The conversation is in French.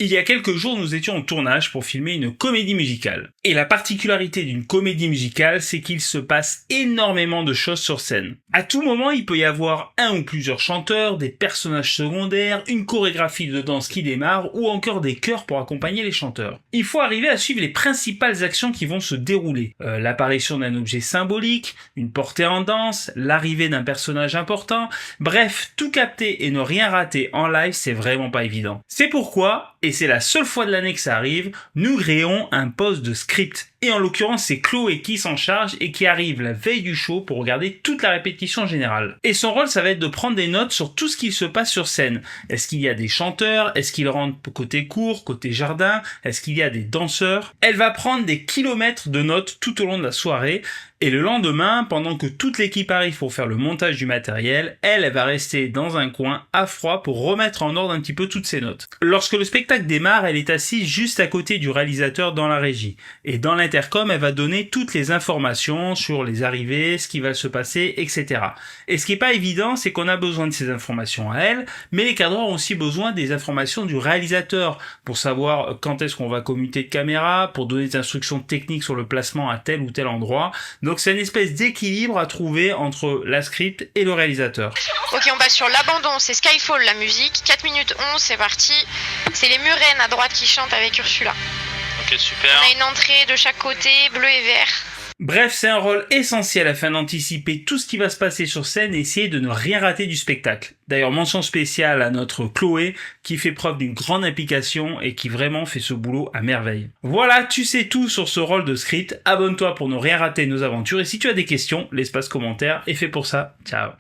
Il y a quelques jours, nous étions en tournage pour filmer une comédie musicale. Et la particularité d'une comédie musicale, c'est qu'il se passe énormément de choses sur scène. À tout moment, il peut y avoir un ou plusieurs chanteurs, des personnages secondaires, une chorégraphie de danse qui démarre ou encore des chœurs pour accompagner les chanteurs. Il faut arriver à suivre les principales actions qui vont se dérouler. L'apparition d'un objet symbolique, une portée en danse, l'arrivée d'un personnage important, bref, tout capter et ne rien rater en live, c'est vraiment pas évident. C'est pourquoi, et c'est la seule fois de l'année que ça arrive, nous créons un poste de script. Et en l'occurrence, c'est Chloé qui s'en charge et qui arrive la veille du show pour regarder toute la répétition générale. Et son rôle, ça va être de prendre des notes sur tout ce qui se passe sur scène. Est-ce qu'il y a des chanteurs? Est-ce qu'ils rentrent côté cour, côté jardin? Est-ce qu'il y a des danseurs? Elle va prendre des kilomètres de notes tout au long de la soirée. Et le lendemain, pendant que toute l'équipe arrive pour faire le montage du matériel, elle va rester dans un coin à froid pour remettre en ordre un petit peu toutes ses notes. Lorsque le spectacle démarre, elle est assise juste à côté du réalisateur dans la régie. Et dans l'intercom, elle va donner toutes les informations sur les arrivées, ce qui va se passer, etc. Et ce qui est pas évident, c'est qu'on a besoin de ces informations à elle, mais les cadreurs ont aussi besoin des informations du réalisateur pour savoir quand est-ce qu'on va commuter de caméra, pour donner des instructions techniques sur le placement à tel ou tel endroit. Donc c'est une espèce d'équilibre à trouver entre la script et le réalisateur. Ok, on passe sur l'abandon, c'est Skyfall la musique, 4 minutes 11, c'est parti. C'est les Murennes à droite qui chantent avec Ursula. Ok, super. On a une entrée de chaque côté, bleu et vert. Bref, c'est un rôle essentiel afin d'anticiper tout ce qui va se passer sur scène et essayer de ne rien rater du spectacle. D'ailleurs, mention spéciale à notre Chloé qui fait preuve d'une grande implication et qui vraiment fait ce boulot à merveille. Voilà, tu sais tout sur ce rôle de script. Abonne-toi pour ne rien rater de nos aventures et si tu as des questions, l'espace commentaire est fait pour ça. Ciao.